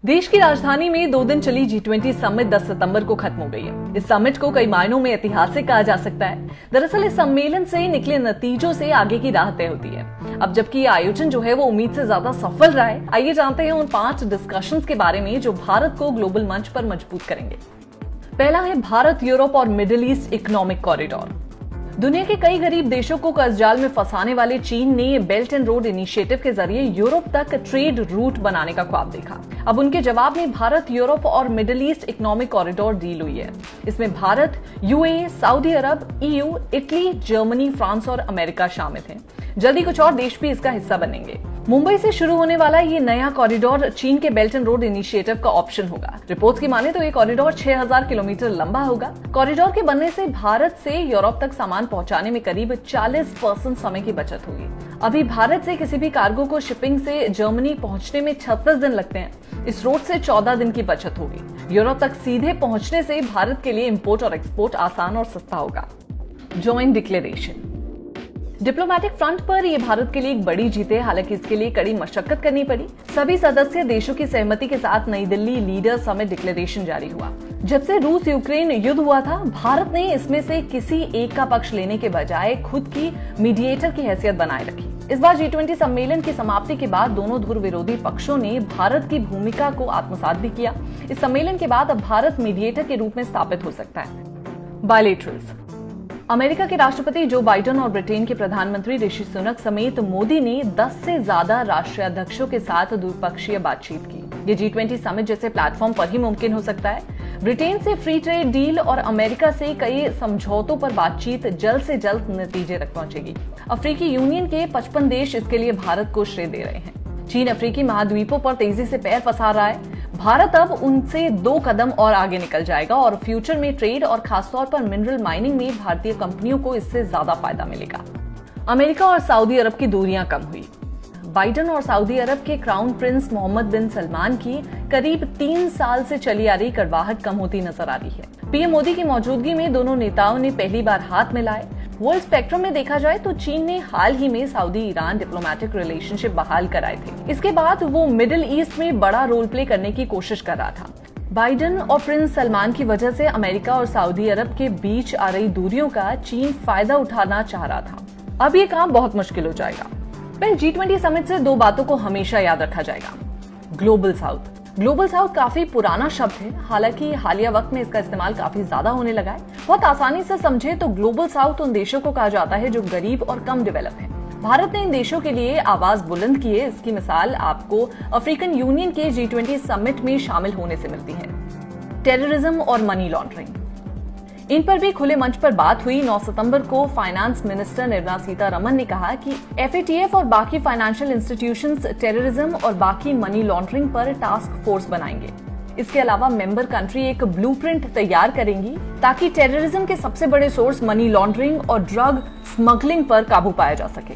देश की राजधानी में 2 दिन चली G20 समिट 10 सितंबर को खत्म हो गई है। इस समिट को कई मायनों में ऐतिहासिक कहा जा सकता है। दरअसल इस सम्मेलन से निकले नतीजों से आगे की राह तय होती है। अब जबकि ये आयोजन जो है वो उम्मीद से ज्यादा सफल रहा है, आइए जानते हैं उन 5 डिस्कशंस के बारे में जो भारत को ग्लोबल मंच पर मजबूत करेंगे। पहला है भारत यूरोप और मिडिल ईस्ट इकोनॉमिक कॉरिडोर। दुनिया के कई गरीब देशों को कर्जजाल में फंसाने वाले चीन ने बेल्ट एंड रोड इनिशिएटिव के जरिए यूरोप तक ट्रेड रूट बनाने का ख्वाब देखा। अब उनके जवाब में भारत यूरोप और middle east economic corridor deal हुई है। इसमें भारत, यूएई, सऊदी अरब, ईयू, इटली, जर्मनी, फ्रांस और अमेरिका शामिल हैं। जल्दी कुछ और देश भी इसका हिस्सा बनेंगे। मुंबई से शुरू होने वाला ये नया कॉरिडोर चीन के बेल्ट एंड रोड इनिशिएटिव का ऑप्शन होगा। रिपोर्ट्स की माने तो ये कॉरिडोर 6000 किलोमीटर लंबा होगा। कॉरिडोर के बनने से भारत से यूरोप तक सामान पहुंचाने में करीब 40% समय की बचत होगी। अभी भारत से किसी भी कार्गो को शिपिंग से जर्मनी पहुंचने में 36 दिन लगते हैं। इस रूट से 14 दिन की बचत होगी। यूरोप तक सीधे पहुंचने से भारत के लिए इंपोर्ट और एक्सपोर्ट आसान और सस्ता होगा। Joint declaration. डिप्लोमैटिक फ्रंट पर यह भारत के लिए एक बड़ी जीत है। हालांकि इसके लिए कड़ी मशक्कत करनी पड़ी। सभी सदस्य देशों की सहमति के साथ नई दिल्ली लीडर समिट डिक्लेरेशन जारी हुआ। जब से रूस यूक्रेन युद्ध हुआ था, भारत ने इसमें से किसी एक का पक्ष लेने के बजाय खुद की मीडिएटर की हैसियत बनाए रखी। इस बार G20 सम्मेलन की समाप्ति के बाद दोनों ध्रुव विरोधी पक्षों ने भारत की भूमिका को आत्मसात भी किया। इस सम्मेलन के बाद अब भारत मीडिएटर के रूप में स्थापित हो सकता है। बायलैटरल्स। अमेरिका के राष्ट्रपति जो बाइडेन और ब्रिटेन के प्रधानमंत्री ऋषि सुनक समेत मोदी ने 10 से ज्यादा राष्ट्राध्यक्षों के साथ द्विपक्षीय बातचीत की। ये G20 समिट जैसे प्लेटफॉर्म पर ही मुमकिन हो सकता है। ब्रिटेन से फ्री ट्रेड डील और अमेरिका से कई समझौतों पर बातचीत जल्द से जल्द नतीजे तक पहुंचेगी। अफ्रीकी यूनियन के 55 देश इसके लिए भारत को श्रेय दे रहे हैं। चीन अफ्रीकी महाद्वीपों पर तेजी से पैर पसार रहा है। भारत अब उनसे 2 कदम और आगे निकल जाएगा और फ्यूचर में ट्रेड और खासतौर पर मिनरल माइनिंग में भारतीय कंपनियों को इससे ज्यादा फायदा मिलेगा। अमेरिका और सऊदी अरब की दूरियां कम हुई। बाइडेन और सऊदी अरब के क्राउन प्रिंस मोहम्मद बिन सलमान की करीब 3 साल से चली आ रही कड़वाहट कम होती नजर आ रही है। पीएम मोदी की मौजूदगी में दोनों नेताओं ने पहली बार हाथ मिलाए। वर्ल्ड स्पेक्ट्रम में देखा जाए तो चीन ने हाल ही में सऊदी ईरान डिप्लोमेटिक रिलेशनशिप बहाल कराए थे। इसके बाद वो मिडिल ईस्ट में बड़ा रोल प्ले करने की कोशिश कर रहा था। बाइडेन और प्रिंस सलमान की वजह से अमेरिका और सऊदी अरब के बीच आ रही दूरियों का चीन फायदा उठाना चाह रहा था। अब ये काम बहुत मुश्किल हो जाएगा। पर G20 समिट से 2 बातों को हमेशा याद रखा जाएगा। Global south. ग्लोबल साउथ काफी पुराना शब्द है। हालांकि हालिया वक्त में इसका इस्तेमाल काफी ज्यादा होने लगा है। बहुत आसानी से समझे तो ग्लोबल साउथ उन देशों को कहा जाता है जो गरीब और कम डेवलप हैं। भारत ने इन देशों के लिए आवाज बुलंद की है। इसकी मिसाल आपको अफ्रीकन यूनियन के G20 समिट में शामिल होने से मिलती है। टेररिज्म और मनी लॉन्ड्रिंग, इन पर भी खुले मंच पर बात हुई। 9 सितंबर को फाइनेंस मिनिस्टर निर्मला सीतारमण ने कहा कि FATF और बाकी फाइनेंशियल इंस्टीट्यूशंस टेररिज्म और बाकी मनी लॉन्ड्रिंग पर टास्क फोर्स बनाएंगे। इसके अलावा मेंबर कंट्री एक ब्लूप्रिंट तैयार करेंगी ताकि टेररिज्म के सबसे बड़े सोर्स मनी लॉन्ड्रिंग और ड्रग स्मगलिंग पर काबू पाया जा सके।